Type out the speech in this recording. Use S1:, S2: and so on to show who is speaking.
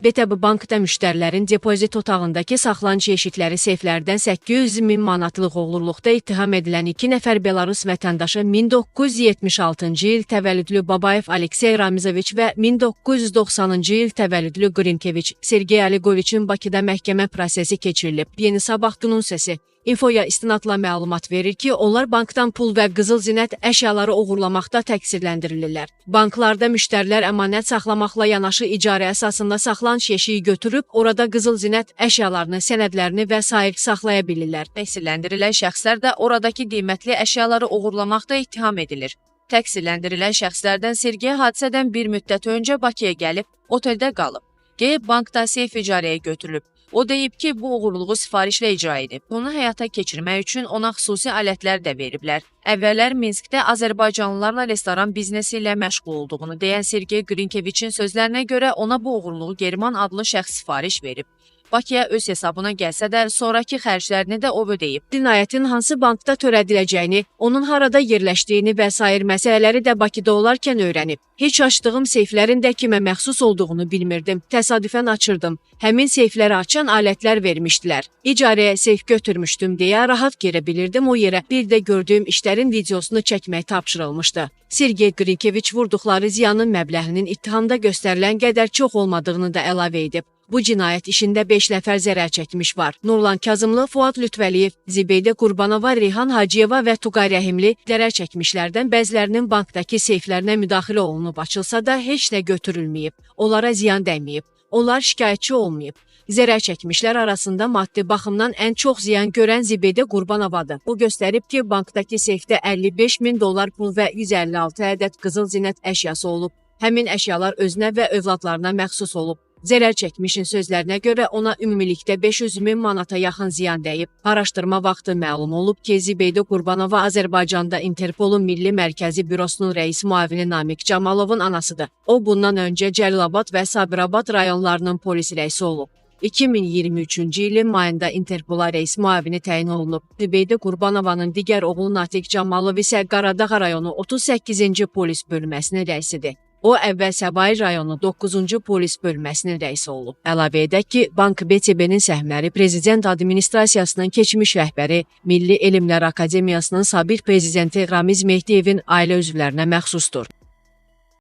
S1: BTB Bankda müştərilərin depozit otağındakı saxlanıc yeşikləri seyflərdən 800 min manatlıq oğurluqda ittiham edilən 2 nəfər Belarus vətəndaşı 1976-cı il təvəllüdlü Babayev Aleksey Ramizoviç və 1990-cı il təvəllüdlü Grinkeviç Sergey Oligoviçin Bakıda məhkəmə prosesi keçirilib. Yeni Sabah günün səsi İnfoya istinadla məlumat verir ki, onlar bankdan pul və qızıl zinət əşyaları oğurlamaqda təqsirləndirilirlər. Banklarda müştərilər əmanət saxlamaqla yanaşı icarə əsasında saxlanıc yeşiyi götürüb, orada qızıl zinət əşyalarını, sənədlərini və sair saxlaya bilirlər. Təqsirləndirilən şəxslər də oradakı qiymətli əşyaları oğurlamaqda ittiham edilir. Təqsirləndirilən şəxslərdən Sergey hadisədən bir müddət öncə Bakıya gəlib, oteldə qalıb. Gəlib bankda seyf icarəyə götürülüb. O deyib ki, bu oğurluğu sifarişlə icra edib. Bunu həyata keçirmək üçün ona xüsusi alətlər də veriblər. Əvvəllər Minskdə azərbaycanlılarla restoran biznesi ilə məşğul olduğunu deyən Sergey Grinkeviçin sözlərinə görə ona bu oğurluğu German adlı şəxs sifariş verib. Bakıya öz hesabına gəlsə də, sonraki xərclərini də o ödəyib. Cinayətin hansı bankda törədiləcəyini, onun harada yerləşdiyini və sair məsələləri də Bakıda olarkən öyrənib. Heç açdığım seyflərin də kimə məxsus olduğunu bilmirdim. Təsadüfən açırdım. Həmin seyfləri açan alətlər vermişdilər. İcarəyə seyf götürmüşdüm deyə rahat girə bilirdim o yerə. Bir də gördüyüm işlərin videosunu çəkmək tapşırılmışdı. Sergey Grinkeviç vurduqları ziyanın məbləğinin ittihamda göstərilən qədər çox olmadığını da əlavə edib. Bu cinayət işində 5 nəfər zərər çəkmiş var. Nurlan Kazımlı, Fuad Lütfəliyev, Zibeydə Qurbanova, Reyhan Hacıyeva və Tuqay Rəhimli zərər çəkmişlərdən bəzilərinin bankdakı seyflərinə müdaxilə olunub açılsa da heç nə götürülməyib. Onlara ziyan dəyməyib. Onlar şikayətçi olmayıb. Zərər çəkmişlər arasında maddi baxımdan ən çox ziyan görən Zibeydə Qurbanovadır. Bu göstərib ki, bankdakı seyfdə 55 min dollar pul və 156 ədəd qızıl zinət əşyası olub. Həmin əşyalar özünə və övladlarına məxsus olub. Zərər çəkmişin sözlərinə görə ona ümumilikdə 500 min manata yaxın ziyan dəyib. Araşdırma vaxtı məlum olub ki, Zibeydə Qurbanova Azərbaycanda Interpolun Milli Mərkəzi Bürosunun rəis müavini Namiq Camalovun anasıdır. O, bundan öncə Cəlilabad və Sabirabad rayonlarının polis rəisi olub. 2023-cü ilin mayında Interpola rəis müavini təyin olunub. Zibeydə Qurbanovanın digər oğlu Natiq Camalov isə Qaradağ rayonu 38-ci polis bölməsinin rəisidir. O, əvvəl Səbail rayonu 9-cu polis bölməsinin rəisi olub. Əlavə edək ki, Bank BTB-nin səhmləri Prezident Administrasiyasının keçmiş rəhbəri, Milli Elmlər Akademiyasının sabiq prezidenti Ramiz Mehdiyevin ailə üzvlərinə məxsusdur.